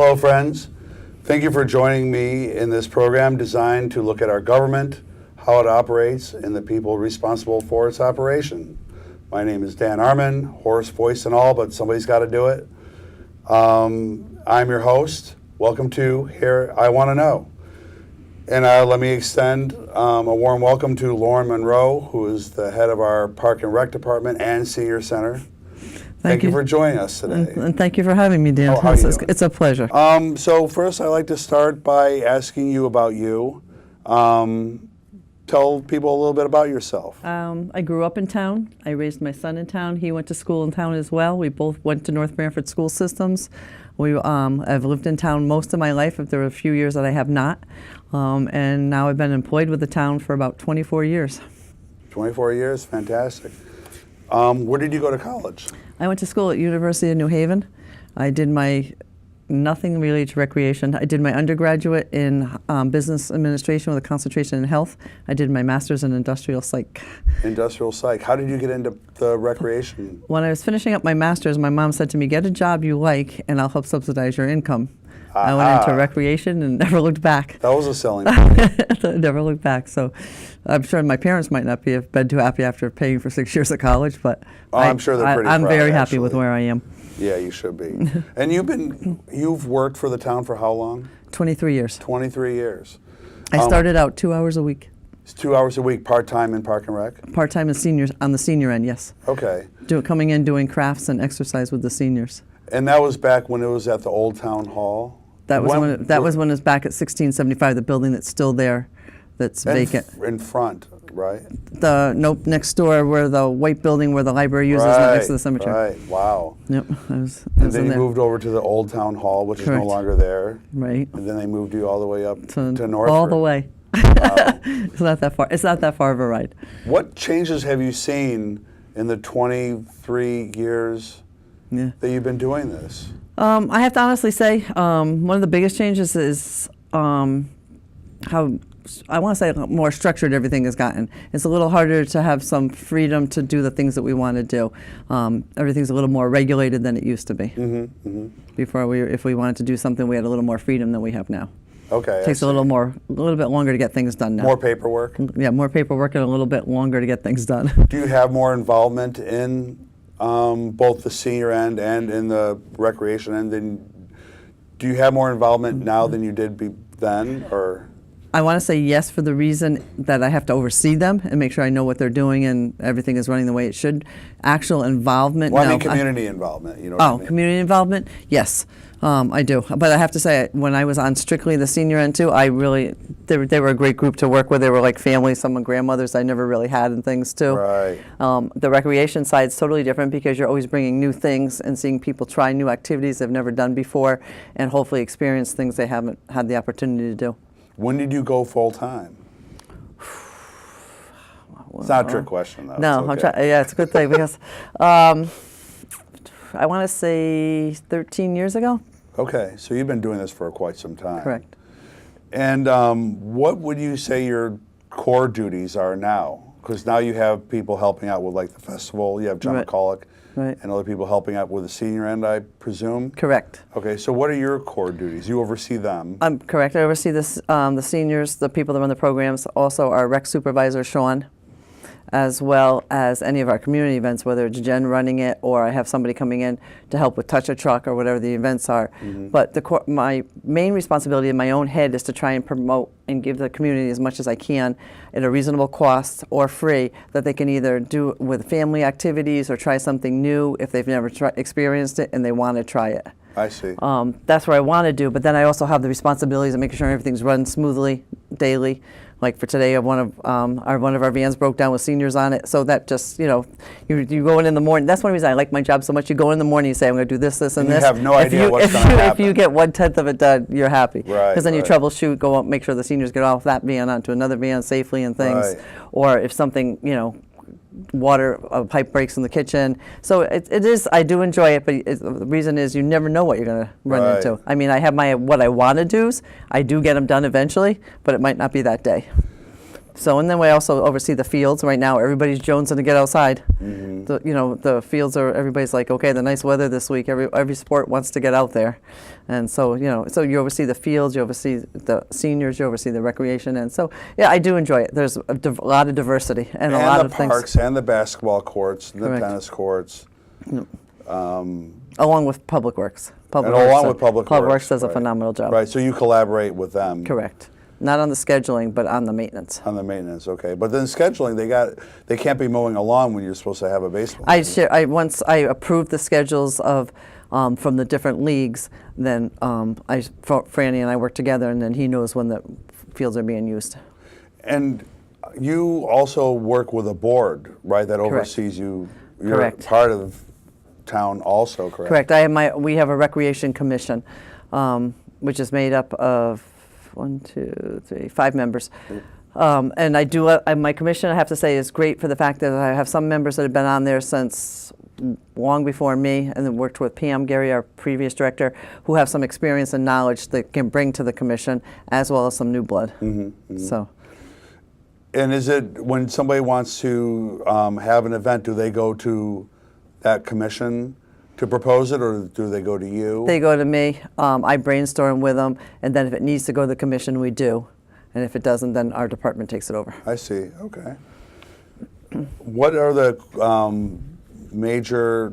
Hello, friends. Thank you for joining me in this program designed to look at our government, how it operates, and the people responsible for its operation. My name is Dan Armin, hoarse voice and all, but somebody's got to do it. I'm your host. Welcome to Here I Want to Know. And let me extend a warm welcome to Lauren Munro, who is the head of our Park and Rec Department and Senior Center. Thank you for joining us today. And thank you for having me, Dan. It's a pleasure. So first, I'd like to start by asking you about you. Tell people a little bit about yourself. I grew up in town. I raised my son in town. He went to school in town as well. We both went to North Branford School Systems. I've lived in town most of my life. There were a few years that I have not. And now I've been employed with the town for about 24 years. 24 years, fantastic. Where did you go to college? I went to school at University of New Haven. I did nothing related to recreation. I did my undergraduate in business administration with a concentration in health. I did my master's in industrial psych. Industrial psych. How did you get into the recreation? When I was finishing up my master's, my mom said to me, get a job you like and I'll help subsidize your income. I went into recreation and never looked back. That was a selling point. Never looked back. So I'm sure my parents might not have been too happy after paying for 6 years of college, but I'm sure they're pretty proud, I'm very happy with where I am. Yeah, you should be. And you've worked for the town for how long? 23 years. 23 years. I started out 2 hours a week. It's 2 hours a week, part-time in Park and Rec? Part-time in seniors, on the senior end, yes. Okay. Coming in, doing crafts and exercise with the seniors. And that was back when it was at the old town hall? That was when it was back at 1675, the building that's still there, that's vacant. In front, right? Nope, next door where the white building where the library uses, next to the cemetery. Right, wow. Yep. And then you moved over to the old town hall, which is no longer there. Right. And then they moved you all the way up to Northford. All the way. Wow. It's not that far. It's not that far of a ride. What changes have you seen in the 23 years that you've been doing this? I have to honestly say, one of the biggest changes is how, I want to say, more structured everything has gotten. It's a little harder to have some freedom to do the things that we want to do. Everything's a little more regulated than it used to be. Before, if we wanted to do something, we had a little more freedom than we have now. Okay. It takes a little bit longer to get things done now. More paperwork? Yeah, more paperwork and a little bit longer to get things done. Do you have more involvement in both the senior end and in the recreation end? Do you have more involvement now than you did then, or? I want to say yes, for the reason that I have to oversee them and make sure I know what they're doing and everything is running the way it should. Actual involvement. Well, I mean community involvement. You know what I mean? Community involvement. Yes, I do. But I have to say, when I was on strictly the senior end too, they were a great group to work with. They were like family. Some grandmothers I never really had and things too. Right. The recreation side is totally different because you're always bringing new things and seeing people try new activities they've never done before and hopefully experience things they haven't had the opportunity to do. When did you go full time? It's not a trick question, though. No, it's okay. Yeah, it's a good thing because I want to say 13 years ago. Okay, so you've been doing this for quite some time. Correct. And what would you say your core duties are now? Because now you have people helping out with like the festival. You have John McCulloch. Right. And other people helping out with the senior end, I presume? Correct. Okay, so what are your core duties? You oversee them. Correct. I oversee this, the seniors, the people that run the programs, also our rec supervisor, Sean, as well as any of our community events, whether it's Jen running it or I have somebody coming in to help with Touch a Truck or whatever the events are. But my main responsibility in my own head is to try and promote and give the community as much as I can at a reasonable cost or free that they can either do with family activities or try something new if they've never experienced it and they want to try it. I see. That's what I want to do, but then I also have the responsibilities of making sure everything's run smoothly daily. Like for today, one of our vans broke down with seniors on it. So that just, you go in the morning. That's one reason I like my job so much. You go in the morning, you say, I'm going to do this, this, and this. You have no idea what's going to happen. If you get 1/10 of it done, you're happy. Right. Because then you troubleshoot, go up, make sure the seniors get off that van onto another van safely and things. Right. Or if something, water pipe breaks in the kitchen. So it is, I do enjoy it, but the reason is you never know what you're going to run into. I mean, I have what I want to do. I do get them done eventually, but it might not be that day. So, and then we also oversee the fields. Right now, everybody's jonesing to get outside. Mm-hmm. The fields are, everybody's like, okay, the nice weather this week. Every sport wants to get out there. And so, so you oversee the fields, you oversee the seniors, you oversee the recreation. And so, yeah, I do enjoy it. There's a lot of diversity and a lot of things. And the parks and the basketball courts, and the Correct. tennis courts. Along with Public Works. Along with Public Works does a right. phenomenal job. Right, so you collaborate with them. Correct. Not on the scheduling, but on the maintenance. On the maintenance, okay. But then scheduling, they can't be mowing a lawn when you're supposed to have a baseball. Once I approved the schedules of from the different leagues, then Franny and I work together, and then he knows when the fields are being used. And you also work with a board, right, that Correct. oversees you. You're Correct. part of town also, correct? Correct. We have a recreation commission, which is made up of 5 members. And I do my commission, I have to say, is great for the fact that I have some members that have been on there since long before me, and then worked with Pam Gary, our previous director, who have some experience and knowledge that can bring to the commission, as well as some new blood. So. And is it, when somebody wants to have an event, do they go to that commission to propose it, or do they go to you? They go to me. I brainstorm with them, and then if it needs to go to the commission, we do. And if it doesn't, then our department takes it over. I see, okay. What are the major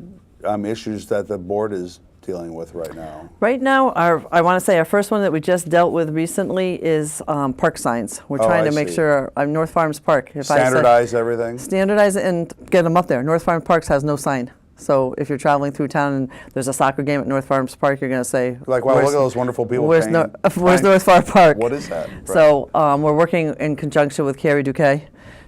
issues that the board is dealing with right now? Right now, I want to say our first one that we just dealt with recently is park signs. We're trying to make sure our North Farms Park. Standardize everything? Standardize it and get them up there. North Farms Parks has no sign. So if you're traveling through town and there's a soccer game at North Farms Park, you're going to say, like, wow, look at those wonderful people. Where's North Farms Park? What is that? Right. So we're working in conjunction with Carrie Duque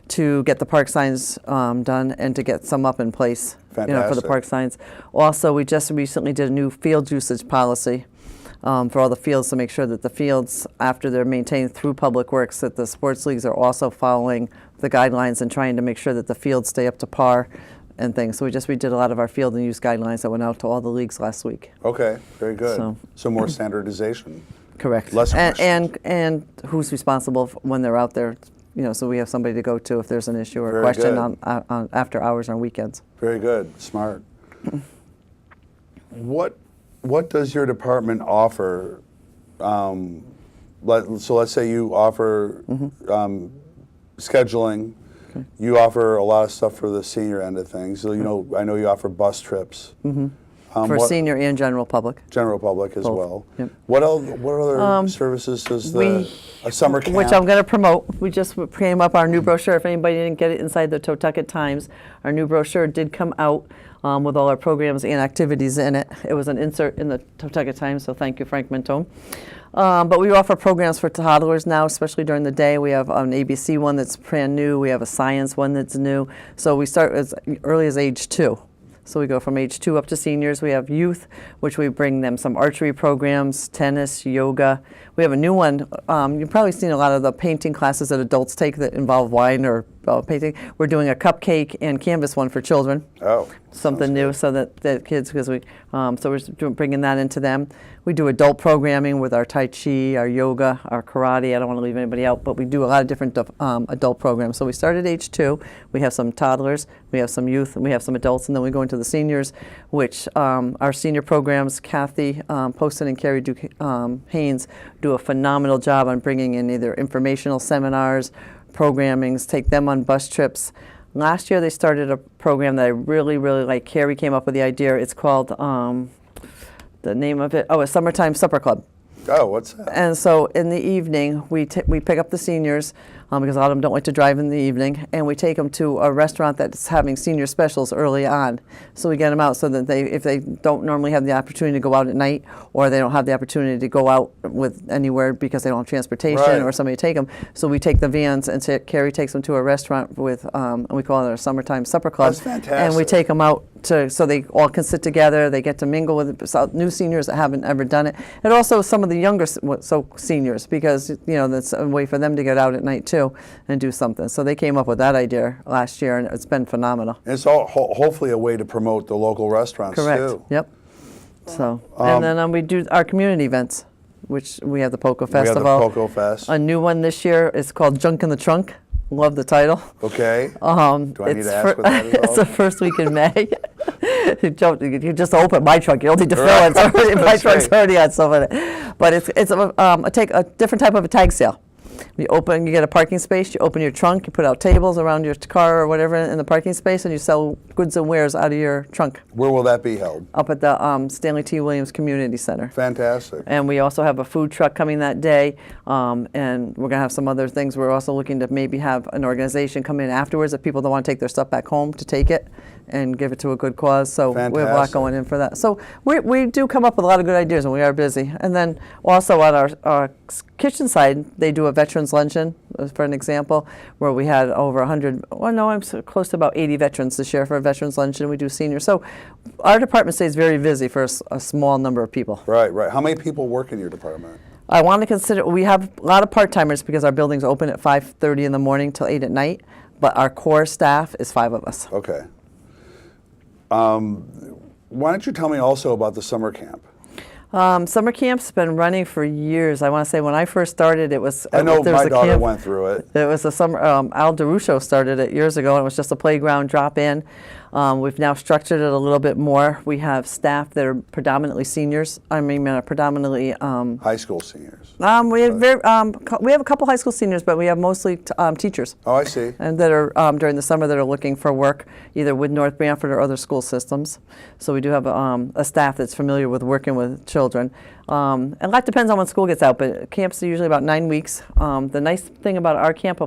to get the park signs done and to get some up in place. Fantastic. For the park signs. Also, we just recently did a new field usage policy for all the fields to make sure that the fields, after they're maintained through Public Works, that the sports leagues are also following the guidelines and trying to make sure that the fields stay up to par and things. So we did a lot of our field and use guidelines that went out to all the leagues last week. Okay, very good. So more standardization. Correct. Less questions. And who's responsible when they're out there, so we have somebody to go to if there's an issue or a Very question good. on after hours on weekends. Very good, smart. What does your department offer? So let's say you offer scheduling. Okay. You offer a lot of stuff for the senior end of things. So I know you offer bus trips. For senior and general public. General public as Both. well. Yep. What other services does a summer camp? Which I'm going to promote. We just came up our new brochure. If anybody didn't get it inside the Totucket Times, our new brochure did come out with all our programs and activities in it. It was an insert in the Totucket Times, so thank you, Frank Mentone. But we offer programs for toddlers now, especially during the day. We have an ABC one that's brand new. We have a science one that's new. So we start as early as age 2. So we go from age 2 up to seniors. We have youth, which we bring them some archery programs, tennis, yoga. We have a new one. You've probably seen a lot of the painting classes that adults take that involve wine or painting. We're doing a cupcake and canvas one for children. Oh, something new, so that kids, because we're bringing that into them. We do adult programming with our Tai Chi, our yoga, our karate. I don't want to leave anybody out, but we do a lot of different adult programs. So we start at age 2. We have some toddlers, we have some youth, and we have some adults, and then we go into the seniors, which our senior programs, Kathy Poston and Carrie Haynes, do a phenomenal job on bringing in either informational seminars, programmings, take them on bus trips. Last year they started a program that I really, really like. Carrie came up with the idea. It's called, the name of it, a Summertime Supper Club. Oh, what's that? And so in the evening, we pick up the seniors, because a lot of them don't like to drive in the evening, and we take them to a restaurant that's having senior specials early on. So we get them out so that if they don't normally have the opportunity to go out at night, or they don't have the opportunity to go out with anywhere because they don't have transportation or somebody to take them. So we take the vans, and Carrie takes them to a restaurant with, and we call it our Summertime Supper Club. That's fantastic. And we take them out so they all can sit together. They get to mingle with new seniors that haven't ever done it, and also some of the younger seniors, because that's a way for them to get out at night too and do something. So they came up with that idea last year, and it's been phenomenal. And it's all hopefully a way to promote the local restaurants Correct. too. Yep. So and then we do our community events, which we have the Poco Festival. We have the Poco Fest. A new one this year is called Junk in the Trunk, Love the title. Okay. Do I need to ask what that is? It's the first week in May. You just open my trunk. You don't need to fill it. It's already, my trunk's already on some of it. But it's a different type of a tag sale. You get a parking space, you open your trunk, you put out tables around your car or whatever in the parking space, and you sell goods and wares out of your trunk. Where will that be held? Up at the Stanley T. Williams Community Center. Fantastic. And we also have a food truck coming that day, and we're going to have some other things. We're also looking to maybe have an organization come in afterwards if people don't want to take their stuff back home to take it and give it to a good cause. So we have a lot going in for that. So we do come up with a lot of good ideas, and we are busy. And then also on our kitchen side, they do a veterans luncheon, for an example, where we had over 100, well, no, I'm close to about 80 veterans this year for a veterans luncheon. We do seniors. So our department stays very busy for a small number of people. Right, right. How many people work in your department? I want to consider, we have a lot of part-timers because our building's open at 5:30 in the morning till 8 at night, but our core staff is 5 of us. Okay. Why don't you tell me also about the summer camp? Summer camp's been running for years. I want to say when I first started, it was. I know there was my a daughter camp. went through it. It was a summer. Al DeRusso started it years ago, and it was just a playground drop-in. We've now structured it a little bit more. We have staff that are predominantly seniors. Predominantly High school seniors. we have a couple high school seniors, but we have mostly teachers. Oh, I see. And that are during the summer that are looking for work, either with North Branford or other school systems. So we do have a staff that's familiar with working with children. And that depends on when school gets out, but camps are usually about 9 weeks. The nice thing about our camp,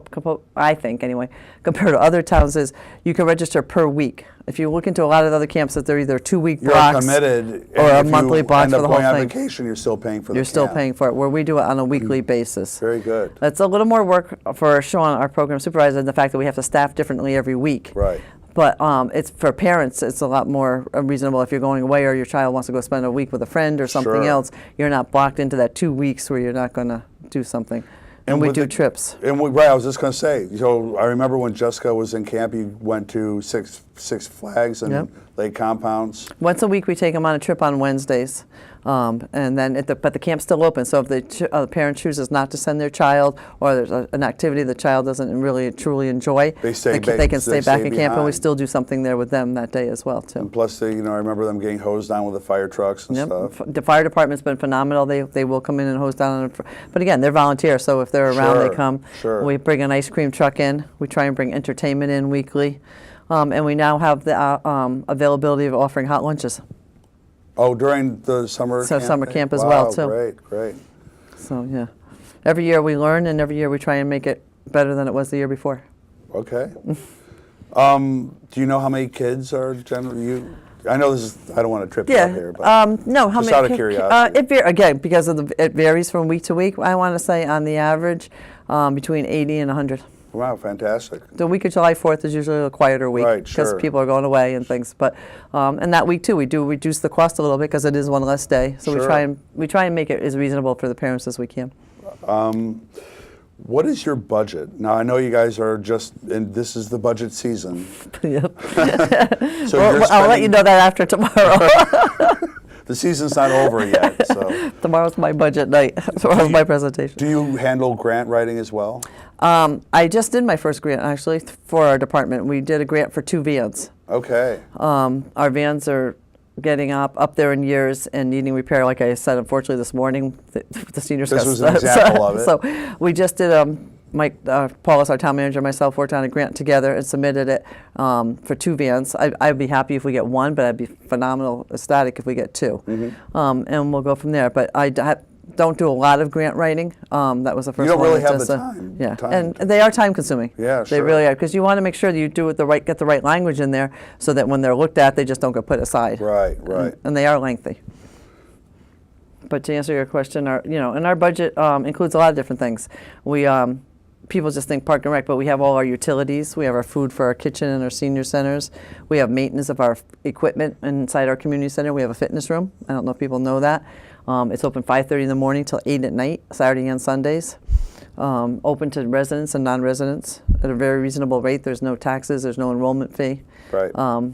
I think anyway, compared to other towns, is you can register per week. If you look into a lot of other camps, that they're either 2-week blocks You're committed, or a monthly block for the whole end up going on thing. vacation, you're still paying for the You're still camp. paying for it, where we do it on a weekly basis. Very good. It's a little more work for Sean, our program supervisor, and the fact that we have to staff differently every week. Right. But it's for parents, it's a lot more reasonable if you're going away or your child wants to go spend a week with a friend or something Sure. else. You're not blocked into that 2 weeks where you're not going to do something. And we with do the- trips. And right, I was just going to say, so I remember when Jessica was in camp, you went to Six Flags and Yep. Lake Compounds. Once a week we take them on a trip on Wednesdays. And then, but the camp's still open. So if the parent chooses not to send their child, or there's an activity the child doesn't really truly enjoy, They stay they can stay back in camp, and we behind. still do something there with them that day as well too. And plus, I remember them getting hosed down with the fire trucks and Yep. stuff. The fire department's been phenomenal. They will come in and hose down. But again, they're volunteers, so if they're around, Sure, they come. sure. We bring an ice cream truck in. We try and bring entertainment in weekly. And we now have the availability of offering hot lunches. Oh, during the summer So camp? summer camp as Wow, well, too. Great, great. So, yeah. Every year we learn, and every year we try and make it better than it was the year before. Okay. Do you know how many kids are generally I know this is, I don't want to trip you up here, but no, how just many? out of curiosity. Again, because it varies from week to week. I want to say on the average, between 80 and 100. Wow, fantastic. The week of July 4th is usually a quieter week Right, because sure. people are going away and things. But and that week too, we do reduce the cost a little bit because it is one less day. So Sure. we try and make it as reasonable for the parents as we can. What is your budget? Now, I know you guys are and this is the budget season. Yep. So I'll let you know that after tomorrow. The season's not over yet, so. Tomorrow's my budget night. Tomorrow's my presentation. Do you handle grant writing as well? I just did my first grant actually for our department. We did a grant for 2 vans. Okay. Our vans are getting up there in years and needing repair. Like I said, unfortunately this morning, the seniors This got was an example of it. So we just did, Mike Paulus, our town manager, and myself worked on a grant together and submitted it for 2 vans. I'd be happy if we get 1, but I'd be phenomenal, ecstatic if we get 2. Mm-hmm. And we'll go from there. But I don't do a lot of grant writing. That was the first You don't one. really have just the time. Yeah, time and to- they are time consuming. Yeah, They sure. really are, because you want to make sure that you do it get the right language in there so that when they're looked at, they just don't get put aside. Right, right. And they are lengthy. But to answer your question, and our budget includes a lot of different things. We people just think Park and Rec, but we have all our utilities. We have our food for our kitchen and our senior centers. We have maintenance of our equipment inside our community center. We have a fitness room. I don't know if people know that. It's open 5:30 in the morning till 8 at night, Saturday and Sundays. Open to residents and non-residents at a very reasonable rate. There's no taxes. There's no enrollment fee. Right.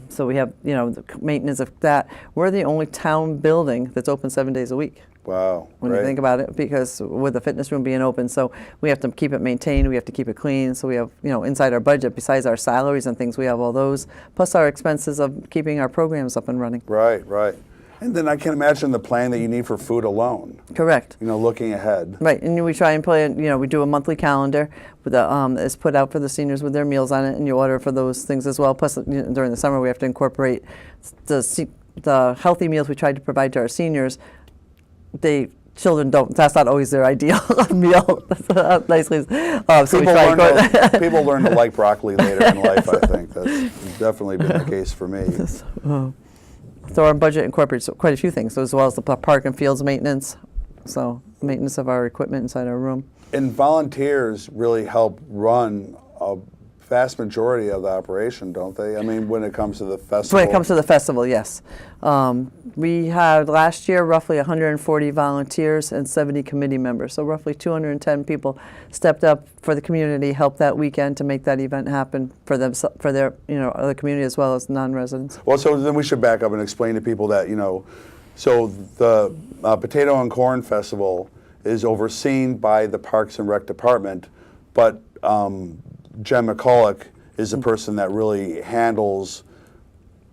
So we have, the maintenance of that. We're the only town building that's open 7 days a week. Wow. when you think about it, because with the fitness room being open, so we have to keep it maintained, we have to keep it clean, so we have, inside our budget, besides our salaries and things, we have all those, plus our expenses of keeping our programs up and running. Right, right. And then I can imagine the plan that you need for food alone. Correct. Looking ahead. Right, and we try and plan, we do a monthly calendar with is put out for the seniors with their meals on it, and you order for those things as well. Plus, during the summer, we have to incorporate the healthy meals we try to provide to our seniors. Children don't. That's not always their ideal meal. Nicely, so we try people learn to like broccoli later in life. I think that's definitely been the case for me. So our budget incorporates quite a few things, as well as the park and fields maintenance. So maintenance of our equipment inside our room. And volunteers really help run a vast majority of the operation, don't they? I mean, when it comes to the festival. When it comes to the festival, yes. We had last year roughly 140 volunteers and 70 committee members. So roughly 210 people stepped up for the community, helped that weekend to make that event happen for them, for their, other community as well as non-residents. Well, so then we should back up and explain to people that, so the Potato and Corn Festival is overseen by the Parks and Rec Department, but Jen McCulloch is the person that really handles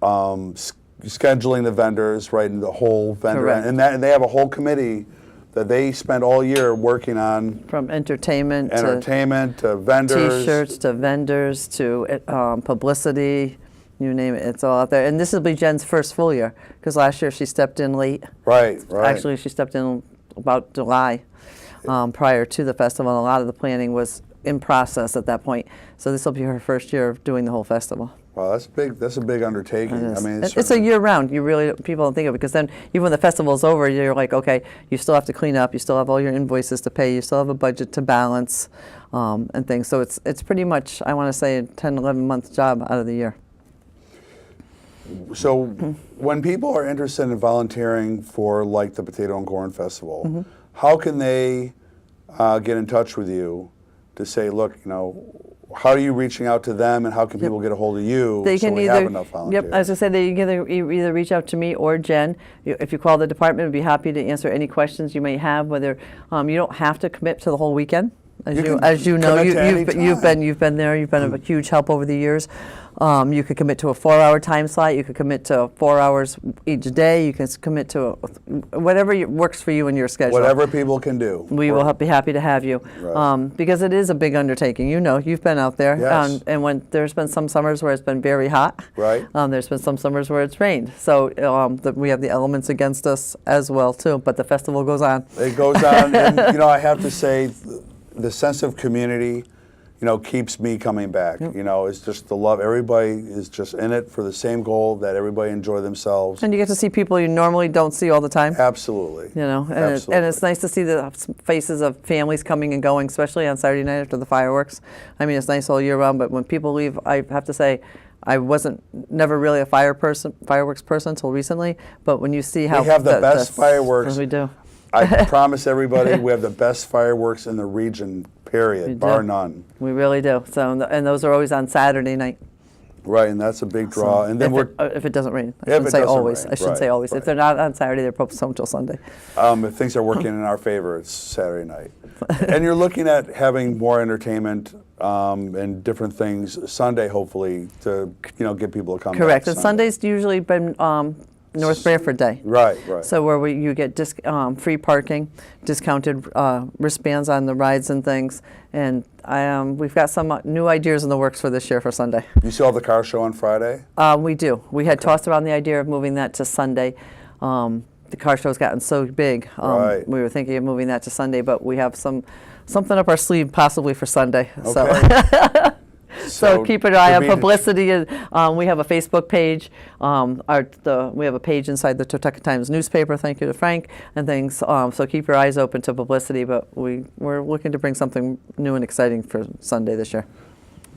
scheduling the vendors, right, and the whole vendor. Correct. And they have a whole committee that they spend all year working on. From entertainment to vendors. T-shirts to vendors to publicity, you name it, it's all out there. And this will be Jen's first full year, because last year she stepped in late. Right, right. Actually, she stepped in about July prior to the festival, and a lot of the planning was in process at that point. So this will be her first year of doing the whole festival. Wow, that's big. That's a big undertaking. I mean, it's a year round. People don't think of it, because then even when the festival's over, you're like, okay, you still have to clean up, you still have all your invoices to pay, you still have a budget to balance, and things. So it's pretty much, I want to say, a 10, 11-month job out of the year. So when people are interested in volunteering for like the Potato and Corn Festival, how can they get in touch with you to say, look, how are you reaching out to them, and how can people get a hold of you so we have enough volunteers? Yep, as I said, they can either reach out to me or Jen. If you call the department, we'd be happy to answer any questions you may have. Whether you don't have to commit to the whole weekend, as you know, you've been there. You've been a huge help over the years. You could commit to a 4-hour time slot. You could commit to 4 hours each day. You can commit to whatever works for you in your schedule. Whatever people can do. We will be happy to have you, right. Because it is a big undertaking. You've been out there, yes. And when there's been some summers where it's been very hot, right. There's been some summers where it's rained. So we have the elements against us as well too. But the festival goes on. It goes on, and I have to say, the sense of community, keeps me coming back. Yep. It's just the love. Everybody is just in it for the same goal, that everybody enjoy themselves. And you get to see people you normally don't see all the time. Absolutely. And it's nice to see the faces of families coming and going, especially on Saturday night after the fireworks. I mean, it's nice all year round, but when people leave, I have to say, I wasn't never really a fireworks person until recently. But when you see how we have the best fireworks, we do. I promise everybody, we have the best fireworks in the region, period, bar none. We really do. So, and those are always on Saturday night. Right, and that's a big draw. And then if it doesn't rain, I shouldn't say always. I shouldn't say always. Right. If they're not on Saturday, they're postponed until Sunday. If things are working in our favor, it's Saturday night. And you're looking at having more entertainment and different things Sunday, hopefully, to get people to come. Correct. Back And Sunday's usually been North Branford Day. Right. So where you get free parking, discounted wristbands on the rides and things, and we've got some new ideas in the works for this year for Sunday. You still have the car show on Friday? We do. We had tossed around the idea of moving that to Sunday. The car show's gotten so big. Right. We were thinking of moving that to Sunday, but we have something up our sleeve possibly for Sunday. Okay. So keep an eye on publicity. We have a Facebook page. We have a page inside the Totucket Times newspaper. Thank you to Frank and things. So keep your eyes open to publicity. But we're looking to bring something new and exciting for Sunday this year.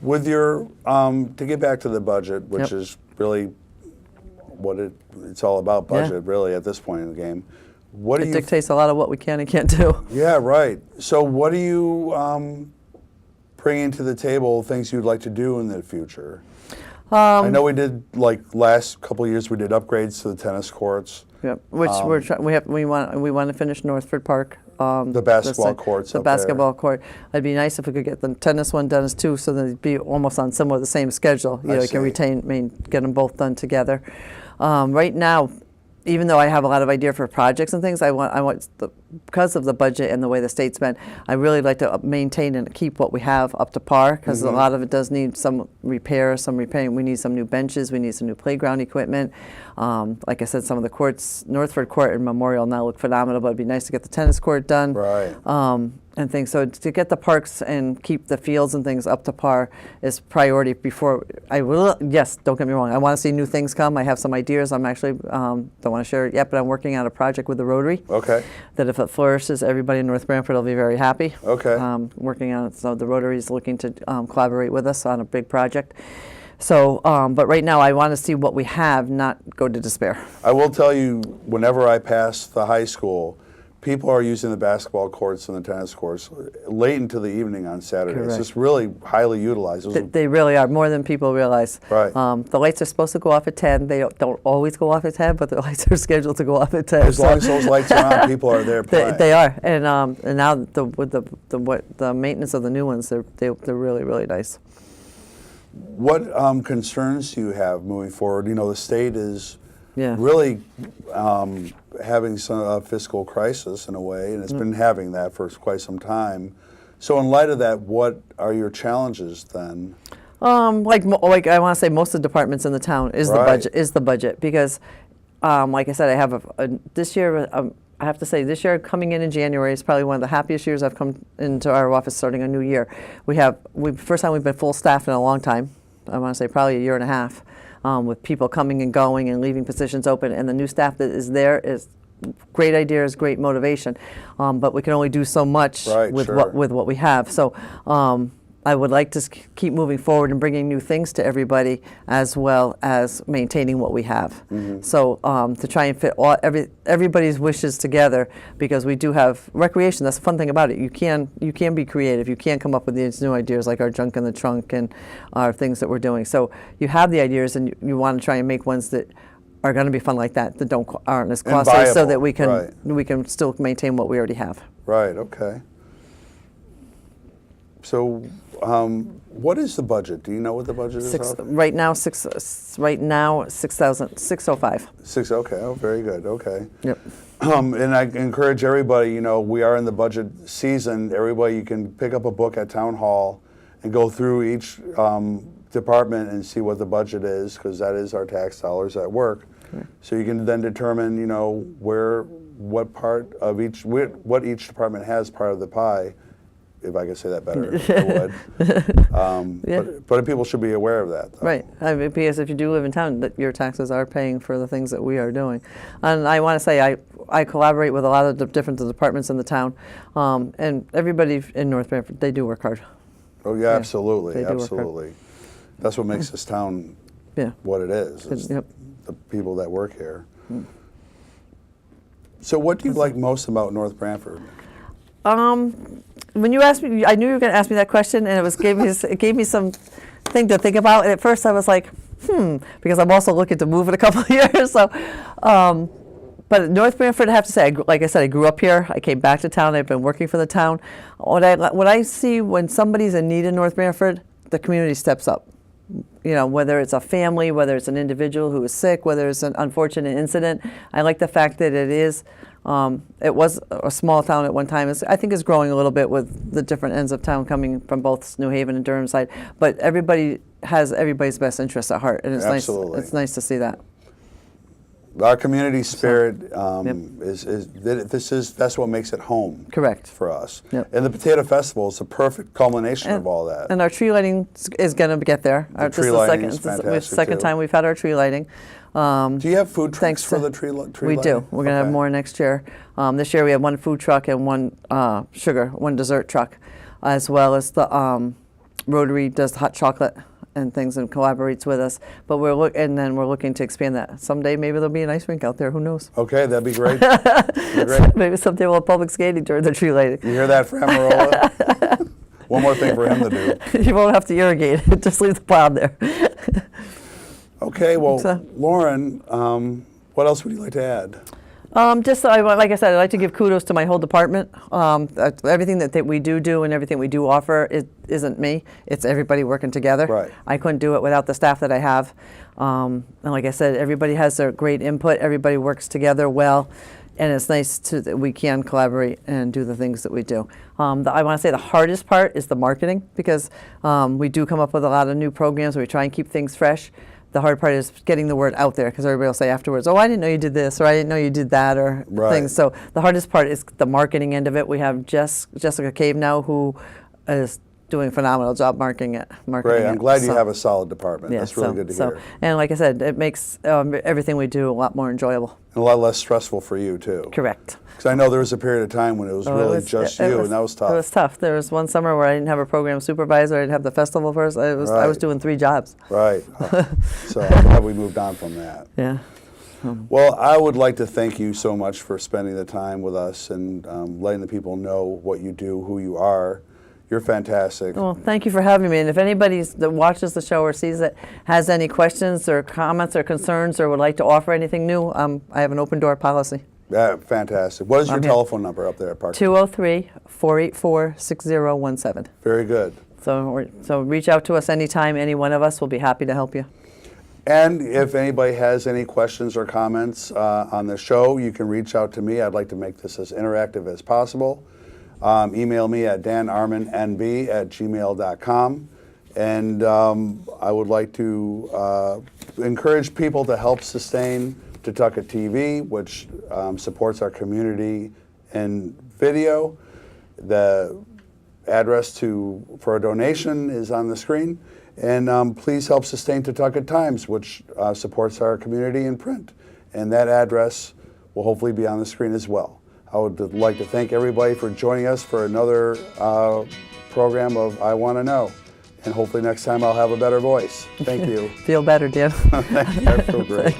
With your to get back to the budget, which Yep. is really what it's all about, budget really at this point in the game. It dictates a lot of what we can and can't do. Yeah, right. So what do you bringing to the table, things you'd like to do in the future? I know we did, like last couple of years, we did upgrades to the tennis courts. Yep. Which we want to finish Northford Park. The basketball courts The up there. basketball court. It'd be nice if we could get the tennis one done too, so that it'd be almost on somewhat the same schedule. You I can see. get them both done together. Right now, even though I have a lot of idea for projects and things, because of the budget and the way the state's been, I really like to maintain and keep what we have up to par, because a lot of it does need some repair, some repairing. We need some new benches, we need some new playground equipment. Like I said, some of the courts, Northford Court and Memorial now look phenomenal, but it'd be nice to get the tennis court done. Right. And things. So to get the parks and keep the fields and things up to par is priority before I will. Yes, don't get me wrong. I want to see new things come. I have some ideas. I'm actually don't want to share it yet, but I'm working on a project with the Rotary. Okay. That if it flourishes, everybody in North Branford will be very happy. Okay. Working on it. So the Rotary is looking to collaborate with us on a big project. So, but right now I want to see what we have, not go to despair. I will tell you, whenever I pass the high school, people are using the basketball courts and the tennis courts late into the evening on Saturday. Correct. It's just really highly utilized. They really are, more than people realize. Right. The lights are supposed to go off at 10. They don't always go off at 10, but the lights are scheduled to go off at 10. As long as those lights are on, people are there playing. They are, and now with the maintenance of the new ones, they're really, really nice. What concerns do you have moving forward? You know, the state is Yeah. really having some fiscal crisis in a way, and it's been having that for quite some time. So in light of that, what are your challenges then? Like I want to say, most of the departments in the town is the budget because, like I said, I have this year. I have to say, this year coming in January is probably one of the happiest years I've come into our office starting a new year. First time we've been full staff in a long time. I want to say probably a year and a half. With people coming and going and leaving positions open, and the new staff that is there is great ideas, great motivation, but we can only do so much with what we have. So I would like to keep moving forward and bringing new things to everybody, as well as maintaining what we have. So to try and fit everybody's wishes together, because we do have recreation. That's the fun thing about it. You can be creative. You can come up with these new ideas, like our junk in the trunk and our things that we're doing. So you have the ideas, and you want to try and make ones that are going to be fun like that, that aren't as costly, so that we can still maintain what we already have. Right. Okay. So, what is the budget? Do you know what the budget is? Right now, 6,605. Okay. Oh, very good. Okay. Yep. And I encourage everybody. You know, we are in the budget season. Everybody, you can pick up a book at Town Hall and go through each department and see what the budget is, because that is our tax dollars at work. Okay. So you can then determine, you know, what each department has part of the pie. If I could say that better, I would. But people should be aware of that, though. Right. I mean, because if you do live in town, that your taxes are paying for the things that we are doing. And I want to say I collaborate with a lot of the different departments in the town, and everybody in North Branford, they do work hard. Oh yeah, absolutely, they do absolutely. That's what makes this town what it is. The people that work here. So, what do you like most about North Branford? When you asked me, I knew you were going to ask me that question, and it gave me some thing to think about. And at first, I was like, because I'm also looking to move in a couple of years. So, but North Branford, I have to say, like I said, I grew up here. I came back to town. I've been working for the town. What I see when somebody's in need in North Branford, the community steps up. You know, whether it's a family, whether it's an individual who is sick, whether it's an unfortunate incident. I like the fact that it was a small town at one time. I think it's growing a little bit with the different ends of town coming from both New Haven and Durham side. But everybody has everybody's best interests at heart, and it's Absolutely. Nice. It's nice to see that. Our community spirit that's what makes it home. Correct. For us. Yep. And the Potato Festival is the perfect culmination of all that. And our tree lighting is going to get there. The tree lighting is fantastic, This is the second time we've had our tree lighting. Do you have food trucks for the tree lighting? We do. We're going to have more next year. This year we have one food truck and one dessert truck, as well as the Rotary does hot chocolate and things and collaborates with us. But we're looking to expand that. Someday maybe there'll be an ice rink out there. Who knows? Okay, that'd be great. Great. Maybe someday we'll have public skating during the tree lighting. You hear that, Framarola? One more thing for him to do. You won't have to irrigate it. Just leave the pond there. Okay, well, Lauren, What else would you like to add? Just like I said, I'd like to give kudos to my whole department. Everything that we do and everything we do offer isn't me. It's everybody working together. Right. I couldn't do it without the staff that I have. And like I said, everybody has their great input. Everybody works together well. And it's nice that we can collaborate and do the things that we do. I want to say the hardest part is the marketing, because we do come up with a lot of new programs. We try and keep things fresh. The hard part is getting the word out there, because everybody will say afterwards, oh, I didn't know you did this, or I didn't know you did that, or things. So the hardest part is the marketing end of it. We have Jessica Cave now, who is doing a phenomenal job marketing it. Great. I'm glad you have a solid department. Yeah, That's really good to hear. And like I said, it makes everything we do a lot more enjoyable. And a lot less stressful for you, too. Correct. Because I know there was a period of time when it was really just you, and that was tough. It was tough. There was one summer where I didn't have a program supervisor. I didn't have the festival person. I was doing 3 jobs. Right. So I'm glad we moved on from that. Yeah. Well, I would like to thank you so much for spending the time with us and letting the people know what you do, who you are. You're fantastic. Well, thank you for having me. And if anybody that watches the show or sees it has any questions or comments or concerns or would like to offer anything new, I have an open door policy. Yeah, fantastic. What is your telephone number up there at Park? 203-484-6017. Very good. So reach out to us anytime. Any one of us will be happy to help you. And if anybody has any questions or comments on the show, you can reach out to me. I'd like to make this as interactive as possible. Email me at danarminnb@gmail.com. And I would like to encourage people to help sustain Tutucket TV, which supports our community in video. The address for a donation is on the screen. And please help sustain Tutucket Times, which supports our community in print. And that address will hopefully be on the screen as well. I would like to thank everybody for joining us for another program of I Want to Know. And hopefully next time I'll have a better voice. Thank you. Feel better, Dan. Thank you. I feel great.